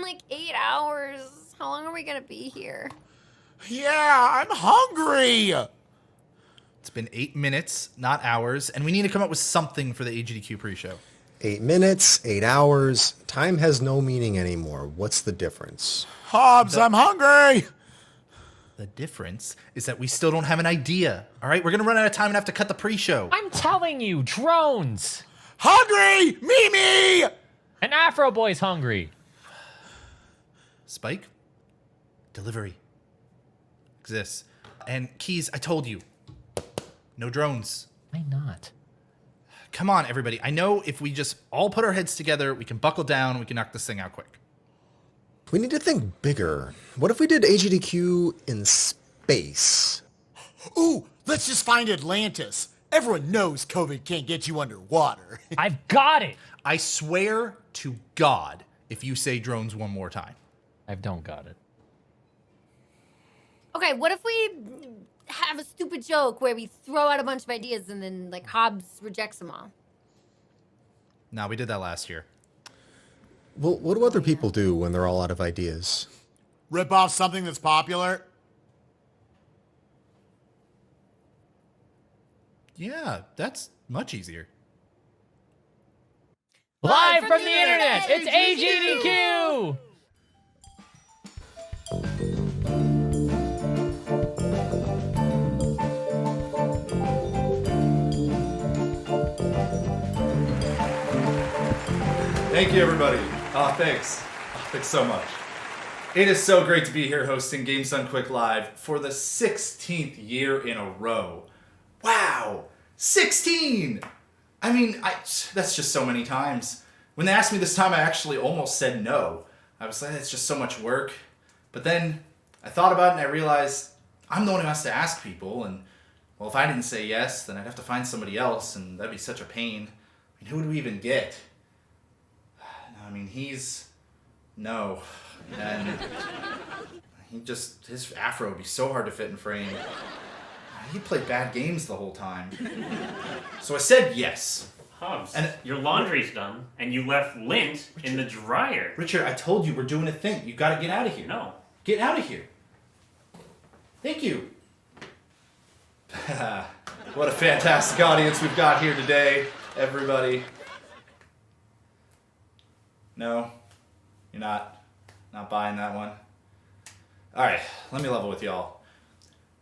like 8 hours. How long are we gonna be here? Yeah, I'm hungry. It's been 8 minutes, not hours, and we need to come up with something for the AGDQ pre-show. 8 minutes, 8 hours. Time has no meaning anymore. What's the difference? Hobbs, I'm hungry. The difference is that we still don't have an idea. All right, we're going to run out of time and have to cut the pre-show. I'm telling you, drones. Hungry! Mimi! An Afro Boy's hungry. Spike, delivery exists. And Keys, I told you, no drones. Why not? Come on, everybody. I know if we just all put our heads together, we can buckle down, we can knock this thing out quick. We need to think bigger. What if we did AGDQ in space? Ooh, let's just find Atlantis. Everyone knows COVID can't get you underwater. I've got it. I swear to God if you say drones one more time. I don't got it. Okay, what if we have a stupid joke where we throw out a bunch of ideas and then, like, Hobbs rejects them all? No, we did that last year. Well, what do other people do when they're all out of ideas? Rip off something that's popular? Yeah, that's much easier. Live from the internet, it's AGDQ! Thank you, everybody. Thanks. Thanks so much. It is so great to be here hosting Games Done Quick Live for the 16th year in a row. Wow! 16! I mean, that's just so many times. When they asked me this time, I actually almost said no. I was like, it's just so much work. But then I thought about it and I realized I'm the one who has to ask people. And, well, if I didn't say yes, then I'd have to find somebody else, and that'd be such a pain. I mean, who do we even get? I mean, no. And his afro would be so hard to fit in frame. He played bad games the whole time. So I said yes. Hobbs, And your laundry's done, and you left lint in the dryer. Richard, I told you we're doing a thing. You gotta get out of here. No. Get out of here. Thank you. What a fantastic audience we've got here today, everybody. No, you're not buying that one. All right, let me level with y'all.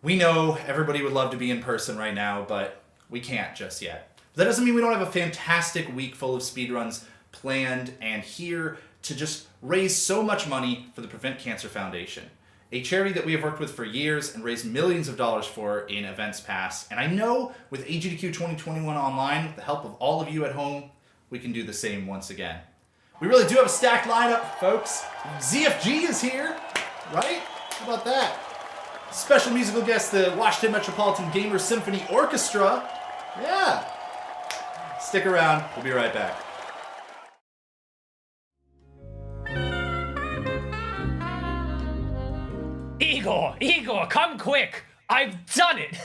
We know everybody would love to be in person right now, but we can't just yet. That doesn't mean we don't have a fantastic week full of speedruns planned and here to just raise so much money for the Prevent Cancer Foundation, a charity that we have worked with for years and raised millions of dollars for in events past. And I know with AGDQ 2021 online, with the help of all of you at home, we can do the same once again. We really do have a stacked lineup, folks. ZFG is here, right? How about that? Special musical guest, the Washington Metropolitan Gamer Symphony Orchestra. Yeah. Stick around. We'll be right back. Igor, come quick! I've done it!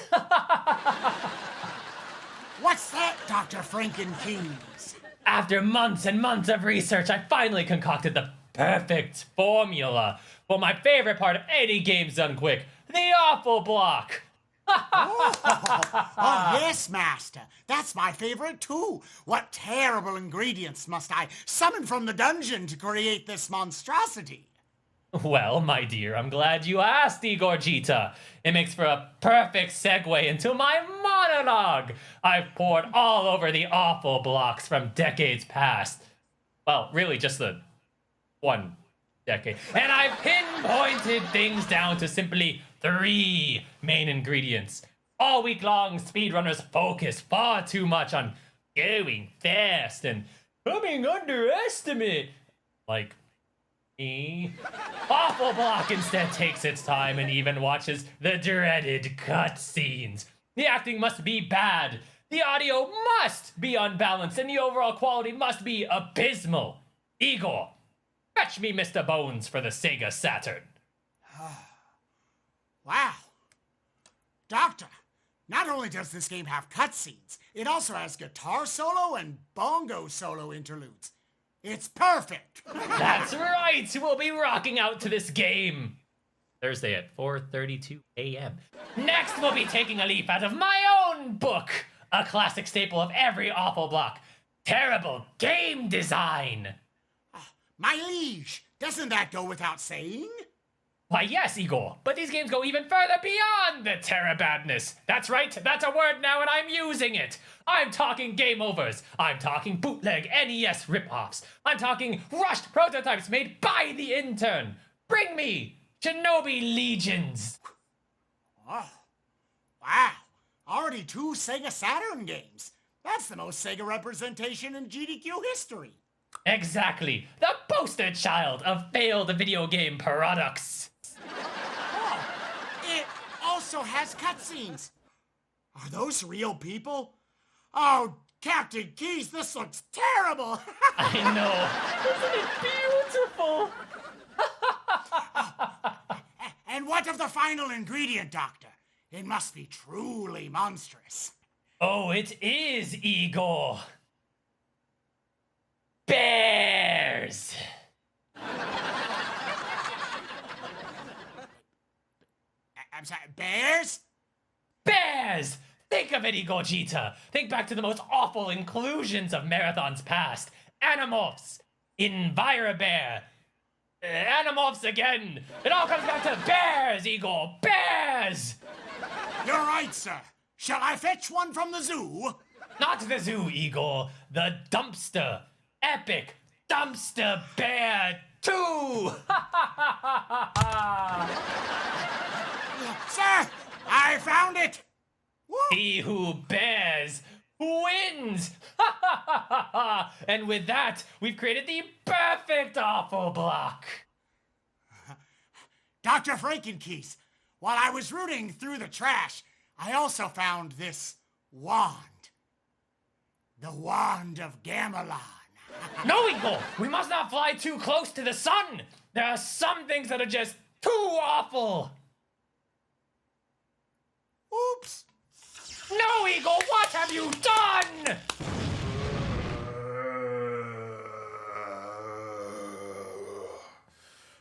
What's that, Dr. Frankenkins? After months and months of research, I finally concocted the perfect formula for my favorite part of any Games Done Quick, the awful block. Oh, yes, Master. That's my favorite, too. What terrible ingredients must I summon from the dungeon to create this monstrosity? Well, my dear, I'm glad you asked, Igor Vegeta. It makes for a perfect segue into my monologue. I've poured all over the awful blocks from decades past. Well, really just the one decade. And I've pinpointed things down to simply 3 main ingredients. All week long, speedrunners focus far too much on going fast and coming underestimate. Like me. Awful Block instead takes its time and even watches the dreaded cutscenes. The acting must be bad. The audio must be unbalanced and the overall quality must be abysmal. Igor, fetch me Mr. Bones for the Sega Saturn. Wow. Doctor, not only does this game have cutscenes, it also has guitar solo and bongo solo interludes. It's perfect. That's right. We'll be rocking out to this game. Thursday at 4:32 a.m. Next, we'll be taking a leaf out of my own book, a classic staple of every awful block. Terrible game design. My liege, doesn't that go without saying? Why, yes, Igor, but these games go even further beyond the terror badness. That's right, that's a word now and I'm using it. I'm talking game overs. I'm talking bootleg NES ripoffs. I'm talking rushed prototypes made by the intern. Bring me Shinobi Legions. Oh, wow. Already 2 Sega Saturn games. That's the most Sega representation in GDQ history. Exactly, the poster child of failed video game products. Oh, it also has cutscenes. Are those real people? Oh, Captain Keys, this looks terrible. I know. Isn't it beautiful? And what of the final ingredient, Doctor? It must be truly monstrous. Oh, it is, Igor. Bears! I'm sorry, bears? Bears! Think of it, Igor Vegeta. Think back to the most awful inclusions of marathons past. Animorphs, Envirobear, Animorphs again. It all comes back to bears, Igor. Bears! You're right, sir. Shall I fetch one from the zoo? Not the zoo, Igor. The dumpster. Epic Dumpster Bear 2! Sir, I found it. Woo. He who bears wins! And with that, we've created the perfect awful block. Dr. Frankenkeys, while I was rooting through the trash, I also found this wand. The Wand of Gamelon. No, Igor! We must not fly too close to the sun! There are some things that are just too awful! Oops. No, Igor, what have you done?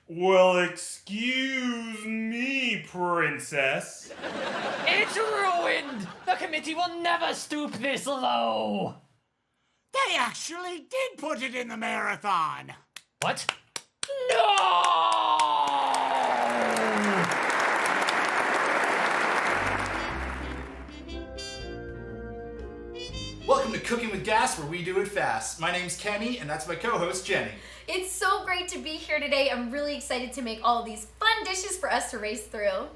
Well, excuse me, princess. It's ruined! The committee will never stoop this low! They actually did put it in the marathon. What? No! Welcome to Cooking with Gas, where we do it fast. My name's Kenny, and that's my co-host, Jenny. It's so great to be here today. I'm really excited to make all these fun dishes for us to race through.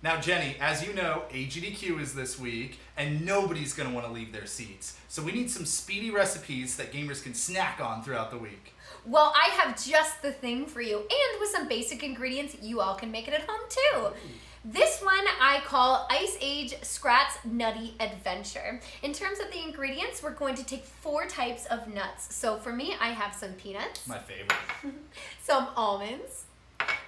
Now, Jenny, as you know, AGDQ is this week, and nobody's going to want to leave their seats. So we need some speedy recipes that gamers can snack on throughout the week. Well, I have just the thing for you, and with some basic ingredients, you all can make it at home too. This one I call Ice Age Scrat's Nutty Adventure. In terms of the ingredients, we're going to take 4 types of nuts. So for me, I have some peanuts, My favorite. some almonds,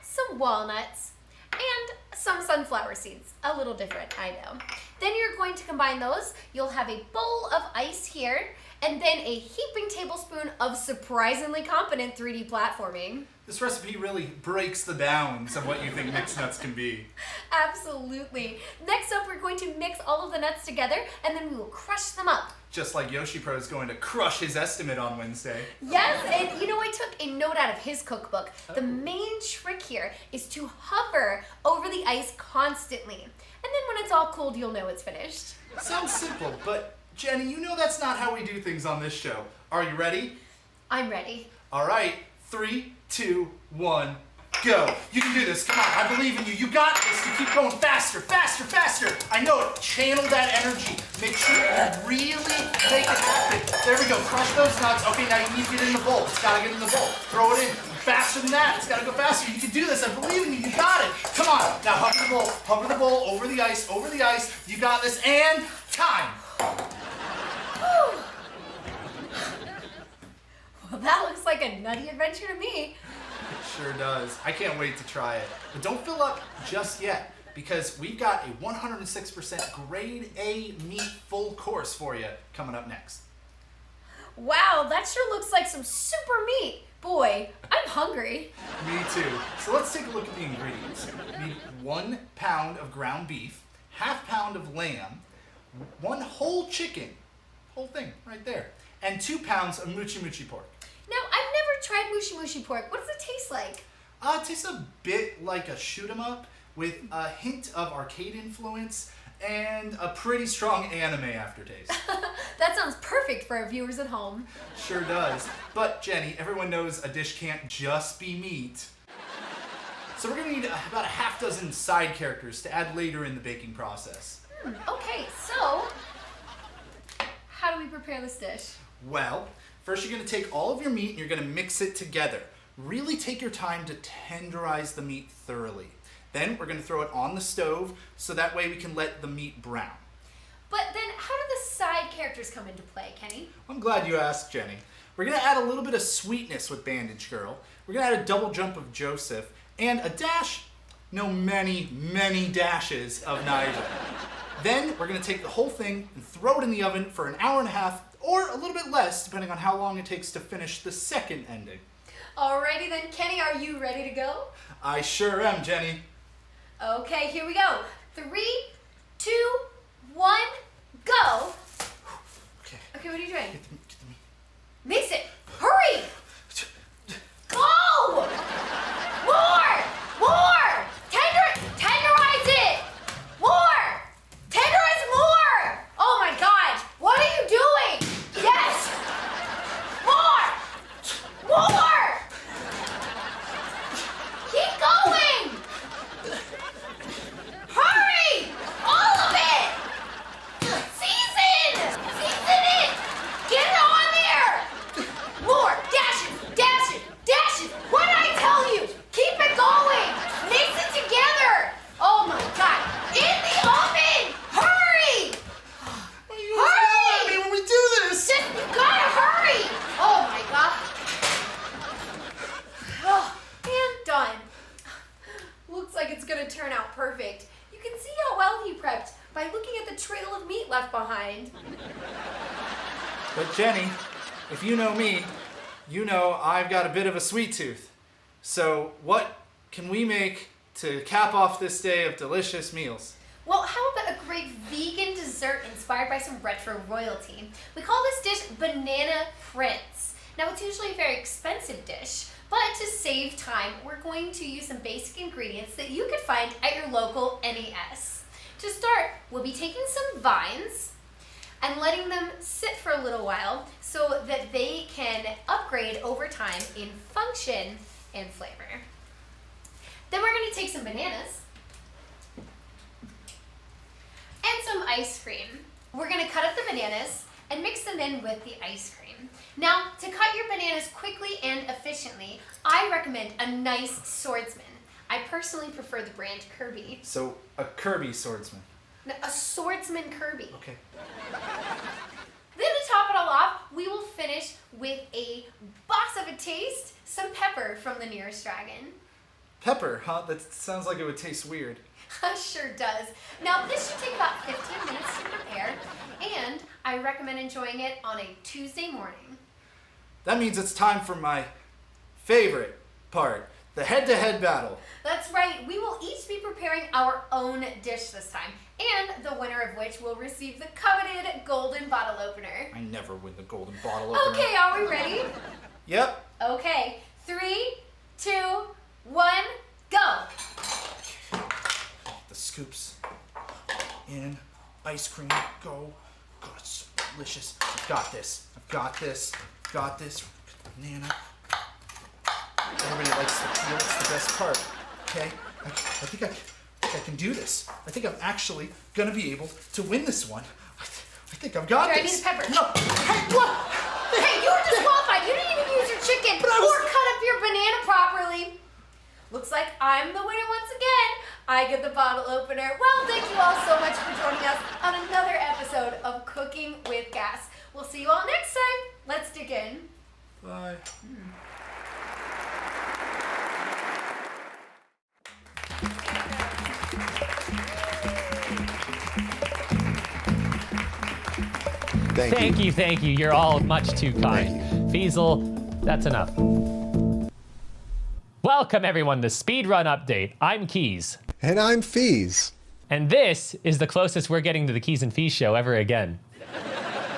some walnuts, and some sunflower seeds. A little different, I know. Then you're going to combine those. You'll have a bowl of ice here, and then a heaping tablespoon of surprisingly competent 3D platforming. This recipe really breaks the bounds of what you think mixed nuts can be. Absolutely. Next up, we're going to mix all of the nuts together, and then we will crush them up. Just like Yoshi Pro is going to crush his estimate on Wednesday. Yes, and you know, I took a note out of his cookbook. The main trick here is to hover over the ice constantly. And then when it's all cold, you'll know it's finished. Sounds simple, but Jenny, you know that's not how we do things on this show. Are you ready? I'm ready. All right, 3, 2, 1, go. You can do this. Come on, I believe in you. You got this. You keep going faster, faster, faster. I know it. Channel that energy. Make sure you really make it happen. There we go. Crush those nuts. Okay, now you need to get in the bowl. It's got to get in the bowl. Throw it in. Faster than that. It's got to go faster. You can do this. I believe in you. You got it. Come on. Now hover the bowl. Hover the bowl over the ice. Over the ice. You got this. And time. Well, that looks like a nutty adventure to me. Sure does. I can't wait to try it. But don't fill up just yet, because we've got a 106% grade A meat full course for you coming up next. Wow, that sure looks like some super meat. Boy, I'm hungry. Me too. So let's take a look at the ingredients. We need 1 pound of ground beef, half pound of lamb, 1 whole chicken, whole thing right there, and 2 pounds of mochi mochi pork. Now, I've never tried mushi mushi pork. What does it taste like? It tastes a bit like a shoot 'em up with a hint of arcade influence and a pretty strong anime aftertaste. That sounds perfect for our viewers at home. Sure does. But Jenny, everyone knows a dish can't just be meat. So we're gonna need about a half dozen side characters to add later in the baking process. Okay, so how do we prepare this dish? Well, first you're gonna take all of your meat and you're gonna mix it together. Really take your time to tenderize the meat thoroughly. Then we're gonna throw it on the stove so that way we can let the meat brown. But then how do the side characters come into play, Kenny? I'm glad you asked, Jenny. We're gonna add a little bit of sweetness with Bandage Girl. We're gonna add a double jump of Joseph and a dash, no, many dashes of Nigel. Then we're gonna take the whole thing and throw it in the oven for an hour and a half or a little bit less depending on how long it takes to finish the second ending. Alrighty then, Kenny, are you ready to go? I sure am, Jenny. Okay, here we go. 3, 2, 1, go. Okay. Okay, what are you doing? Get the meat. Mix it. Hurry. Go. More. Tenderize it. More. Tenderize more. Oh my God. What are you doing? Yes. More. Keep going. Hurry. All of it. Season it. Get it on there. More. Dashes. What did I tell you? Keep it going. Mix it together. Oh my God. In the oven. Hurry. Hurry! I mean, when we do this. Just, you gotta hurry. Oh my God. Oh, and done. Looks like it's gonna turn out perfect. You can see how well he prepped by looking at the trail of meat left behind. But Jenny, if you know me, you know I've got a bit of a sweet tooth. So what can we make to cap off this day of delicious meals? Well, how about a great vegan dessert inspired by some retro royalty? We call this dish Banana Prince. Now, it's usually a very expensive dish, but to save time, we're going to use some basic ingredients that you could find at your local NES. To start, we'll be taking some vines and letting them sit for a little while so that they can upgrade over time in function and flavor. Then we're going to take some bananas and some ice cream. We're going to cut up the bananas and mix them in with the ice cream. Now, to cut your bananas quickly and efficiently, I recommend a nice swordsman. I personally prefer the brand Kirby. So, a Kirby swordsman. No, a swordsman Kirby. Okay. Then to top it all off, we will finish with a box of a taste, some pepper from the nearest dragon. Pepper, huh? That sounds like it would taste weird. Sure does. Now, this should take about 15 minutes to prepare, and I recommend enjoying it on a Tuesday morning. That means it's time for my favorite part, the head-to-head battle. That's right. We will each be preparing our own dish this time, and the winner of which will receive the coveted golden bottle opener. I never win the golden bottle opener. Okay, are we ready? Yep. Okay, 3, 2, 1, go. The scoops in, ice cream, go. God, it's so delicious. I've got this. Banana. Everybody likes the peel. It's the best part. Okay? I think I can do this. I think I'm actually gonna be able to win this one. I think I've got Here, this. I need the pepper. No. Hey, what? Hey, you were disqualified. You didn't even use your chicken or cut up your banana properly. Looks like I'm the winner once again. I get the bottle opener. Well, thank you all so much for joining us on another episode of Cooking with Gas. We'll see you all next time. Let's dig in. Bye. Thank you. Thank you. You're all much too kind. Feasel, that's enough. Welcome everyone to Speedrun Update. I'm Keys. And I'm Fees. And this is the closest we're getting to the Keys and Fees show ever again.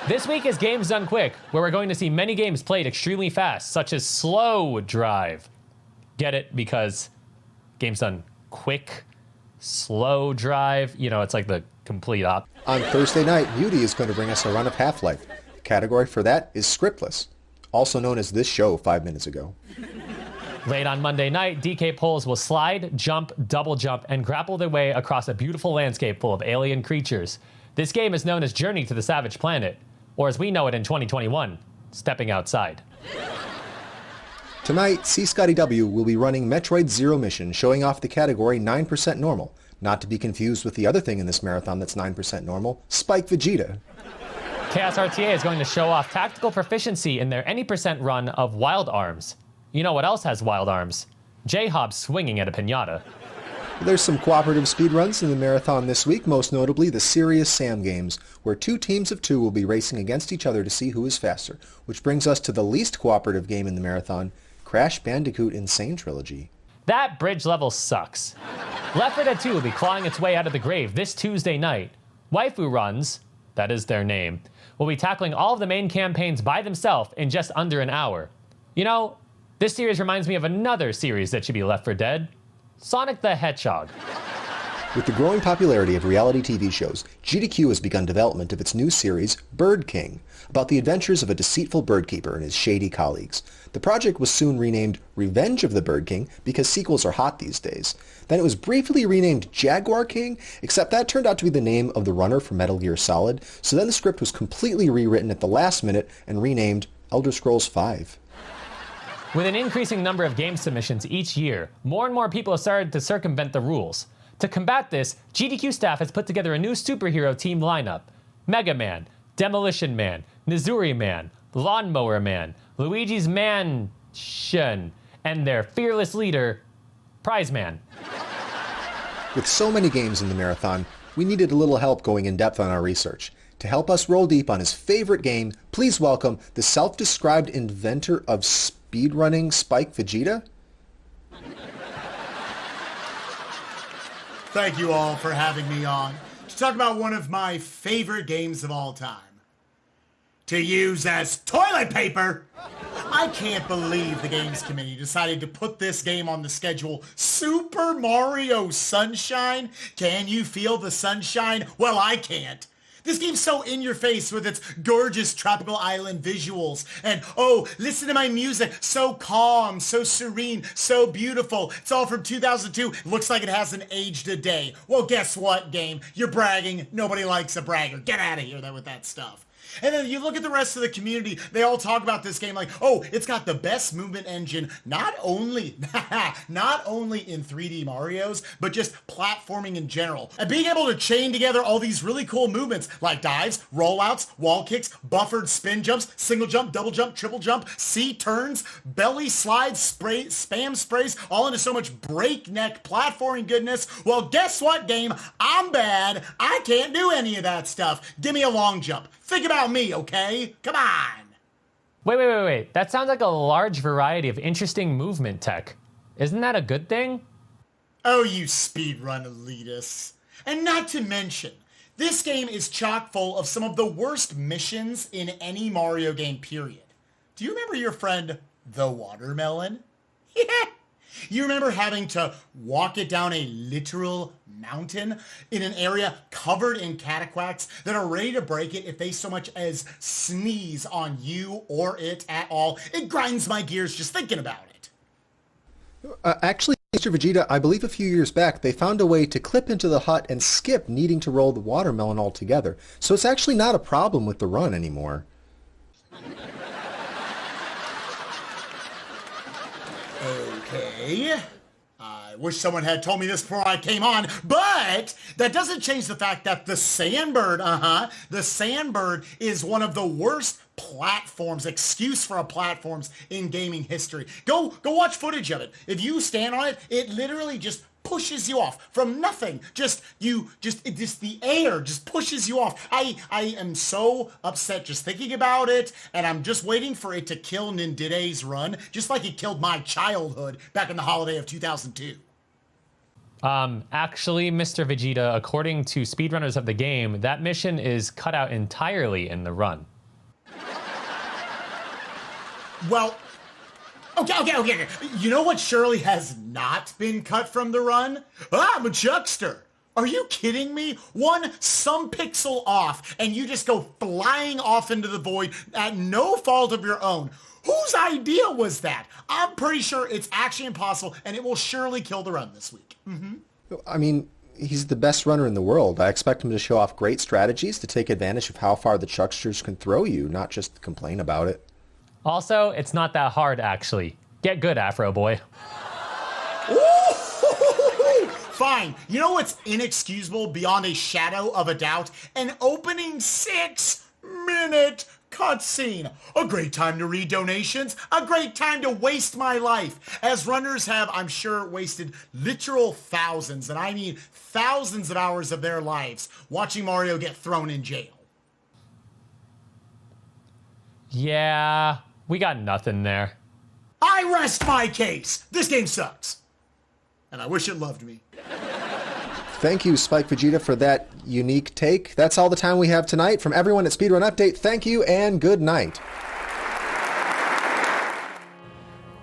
This week is Games Done Quick, where we're going to see many games played extremely fast, such as Slow Drive. Get it? Because Games Done Quick, Slow Drive, you know, it's like the complete op. On Thursday night, Muty is going to bring us a run of Half-Life. The category for that is scriptless, also known as this show 5 minutes ago. Late on Monday night, DK Poles will slide, jump, double jump, and grapple their way across a beautiful landscape full of alien creatures. This game is known as Journey to the Savage Planet, or as we know it in 2021, Stepping Outside. Tonight, C. Scotty W. will be running Metroid Zero Mission, showing off the category 9% normal. Not to be confused with the other thing in this marathon that's 9% normal, Spike Vegeta. Chaos RTA is going to show off tactical proficiency in their any percent run of Wild Arms. You know what else has wild arms? J-Hob swinging at a piñata. There's some cooperative speedruns in the marathon this week, most notably the Serious Sam games, where 2 teams of 2 will be racing against each other to see who is faster, which brings us to the least cooperative game in the marathon, Crash Bandicoot Insane Trilogy. That bridge level sucks. Left 4 Dead 2 will be clawing its way out of the grave this Tuesday night. Waifu Runs, that is their name, will be tackling all of the main campaigns by themselves in just under an hour. You know, this series reminds me of another series that should be Left 4 Dead, Sonic the Hedgehog. With the growing popularity of reality TV shows, GDQ has begun development of its new series, Bird King, about the adventures of a deceitful birdkeeper and his shady colleagues. The project was soon renamed Revenge of the Bird King because sequels are hot these days. Then it was briefly renamed Jaguar King, except that turned out to be the name of the runner from Metal Gear Solid, so then the script was completely rewritten at the last minute and renamed Elder Scrolls V. With an increasing number of game submissions each year, more and more people have started to circumvent the rules. To combat this, GDQ staff has put together a new superhero team lineup. Mega Man, Demolition Man, Nizuri Man, Lawnmower Man, Luigi's Mansion, and their fearless leader, Prize Man. With so many games in the marathon, we needed a little help going in depth on our research. To help us roll deep on his favorite game, please welcome the self-described inventor of speedrunning, Spike Vegeta. Thank you all for having me on to talk about one of my favorite games of all time. To use as toilet paper! I can't believe the games committee decided to put this game on the schedule. Super Mario Sunshine? Can you feel the sunshine? Well, I can't. This game's so in your face with its gorgeous tropical island visuals. And, oh, listen to my music. So calm, so serene, so beautiful. It's all from 2002. Looks like it hasn't aged a day. Well, guess what, game? You're bragging. Nobody likes a bragger. Get out of here with that stuff. And then you look at the rest of the community, they all talk about this game like, oh, it's got the best movement engine, not only in 3D Marios, but just platforming in general. And being able to chain together all these really cool movements like dives, rollouts, wall kicks, buffered spin jumps, single jump, double jump, triple jump, C-turns, belly slides, spam sprays, all into so much breakneck platforming goodness. Well, guess what, game? I'm bad. I can't do any of that stuff. Give me a long jump. Think about me, okay? Come on! Wait. That sounds like a large variety of interesting movement tech. Isn't that a good thing? Oh, you speedrun elitists. And not to mention, this game is chock full of some of the worst missions in any Mario game, period. Do you remember your friend, the watermelon? Yeah. You remember having to walk it down a literal mountain in an area covered in cataquacks that are ready to break it if they so much as sneeze on you or it at all? It grinds my gears just thinking about it. Actually, Mr. Vegeta, I believe a few years back they found a way to clip into the hut and skip needing to roll the watermelon altogether. So it's actually not a problem with the run anymore. Okay. I wish someone had told me this before I came on, but that doesn't change the fact that the Sandbird, the Sandbird is one of the worst platforms, excuse for a platforms in gaming history. Go watch footage of it. If you stand on it, it literally just pushes you off from nothing. Just the air just pushes you off. I am so upset just thinking about it, and I'm just waiting for it to kill Nindide's run, just like it killed my childhood back in the holiday of 2002. Actually, Mr. Vegeta, according to speedrunners of the game, that mission is cut out entirely in the run. Well, okay. You know what surely has not been cut from the run? I'm a chuckster. Are you kidding me? Some pixel off, and you just go flying off into the void at no fault of your own. Whose idea was that? I'm pretty sure it's actually impossible, and it will surely kill the run this week. I mean, he's the best runner in the world. I expect him to show off great strategies to take advantage of how far the chucksters can throw you, not just complain about it. Also, it's not that hard, actually. Get good, Afro Boy. Ooh, fine. You know what's inexcusable beyond a shadow of a doubt? An opening 6-minute cutscene. A great time to read donations. A great time to waste my life. As runners have, I'm sure, wasted literal thousands, and I mean thousands of hours of their lives watching Mario get thrown in jail. Yeah, we got nothing there. I rest my case. This game sucks. And I wish it loved me. Thank you, Spike Vegeta, for that unique take. That's all the time we have tonight. From everyone at Speedrun Update, thank you and good night.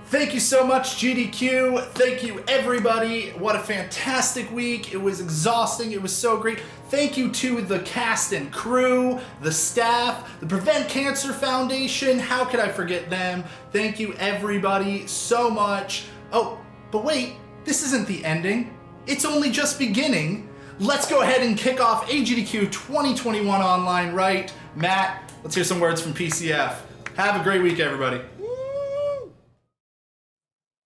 Thank you so much, GDQ. Thank you, everybody. What a fantastic week. It was exhausting. It was so great. Thank you to the cast and crew, the staff, the Prevent Cancer Foundation. How could I forget them? Thank you, everybody, so much. Oh, but wait, this isn't the ending. It's only just beginning. Let's go ahead and kick off AGDQ 2021 online, right? Matt, let's hear some words from PCF. Have a great week, everybody.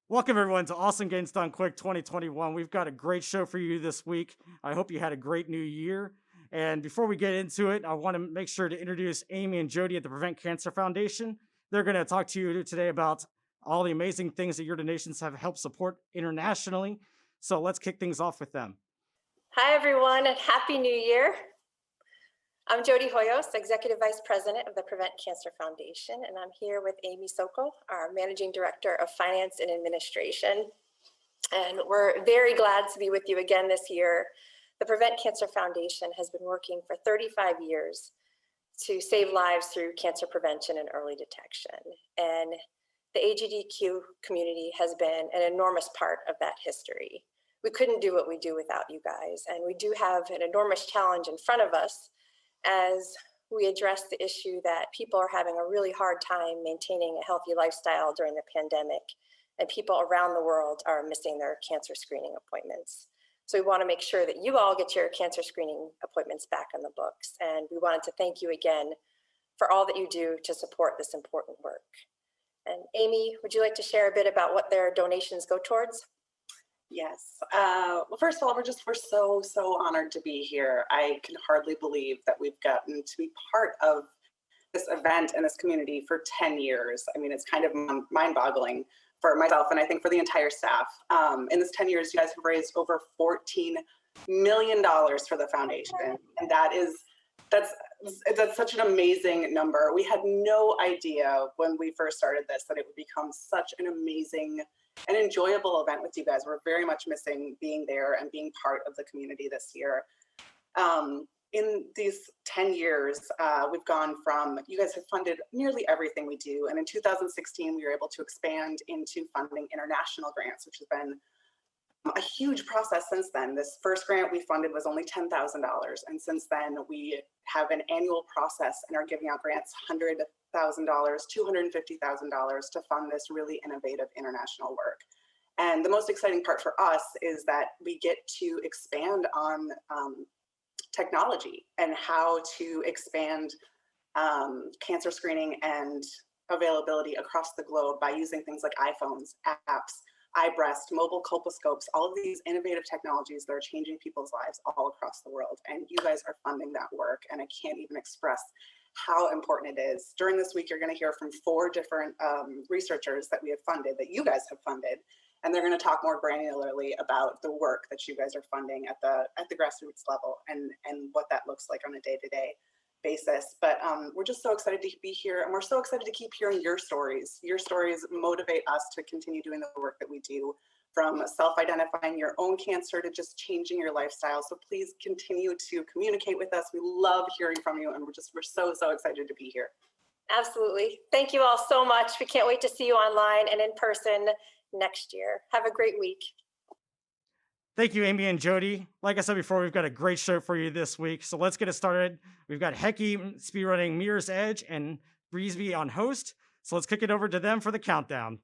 Welcome, everyone, to Awesome Games Done Quick 2021. We've got a great show for you this week. I hope you had a great new year. And before we get into it, I want to make sure to introduce Amy and Jody at the Prevent Cancer Foundation. They're going to talk to you today about all the amazing things that your donations have helped support internationally. So let's kick things off with them. Hi, everyone, and Happy New Year. I'm Jody Hoyos, Executive Vice President of the Prevent Cancer Foundation, and I'm here with Amy Sokol, our Managing Director of Finance and Administration. And we're very glad to be with you again this year. The Prevent Cancer Foundation has been working for 35 years to save lives through cancer prevention and early detection. And the AGDQ community has been an enormous part of that history. We couldn't do what we do without you guys, and we do have an enormous challenge in front of us as we address the issue that people are having a really hard time maintaining a healthy lifestyle during the pandemic, and people around the world are missing their cancer screening appointments. So we want to make sure that you all get your cancer screening appointments back on the books, and we wanted to thank you again for all that you do to support this important work. And Amy, would you like to share a bit about what their donations go towards? Yes. Well, first of all, we're so honored to be here. I can hardly believe that we've gotten to be part of this event and this community for 10 years. I mean, it's kind of mind-boggling for myself and I think for the entire staff. In this 10 years, you guys have raised over $14 million for the foundation. And that's such an amazing number. We had no idea when we first started this that it would become such an amazing and enjoyable event with you guys. We're very much missing being there and being part of the community this year. In these 10 years, we've gone from, you guys have funded nearly everything we do. And in 2016, we were able to expand into funding international grants, which has been a huge process since then. This first grant we funded was only $10,000. And since then, we have an annual process and are giving out grants $100,000, $250,000 to fund this really innovative international work. And the most exciting part for us is that we get to expand on technology and how to expand cancer screening and availability across the globe by using things like iPhones, apps, iBreast, mobile colposcopes, all of these innovative technologies that are changing people's lives all across the world. And you guys are funding that work. And I can't even express how important it is. During this week, you're going to hear from 4 different researchers that we have funded, that you guys have funded. and they're going to talk more granularly about the work that you guys are funding at the grassroots level and what that looks like on a day-to-day basis. But we're just so excited to be here, and we're so excited to keep hearing your stories. Your stories motivate us to continue doing the work that we do, from self-identifying your own cancer to just changing your lifestyle. So please continue to communicate with us. We love hearing from you, and we're so excited to be here. Absolutely. Thank you all so much. We can't wait to see you online and in person next year. Have a great week. Thank you, Amy and Jody. Like I said before, we've got a great show for you this week. So let's get it started. We've got Hecky speedrunning Mirror's Edge and Breezeby on host. So let's kick it over to them for the countdown.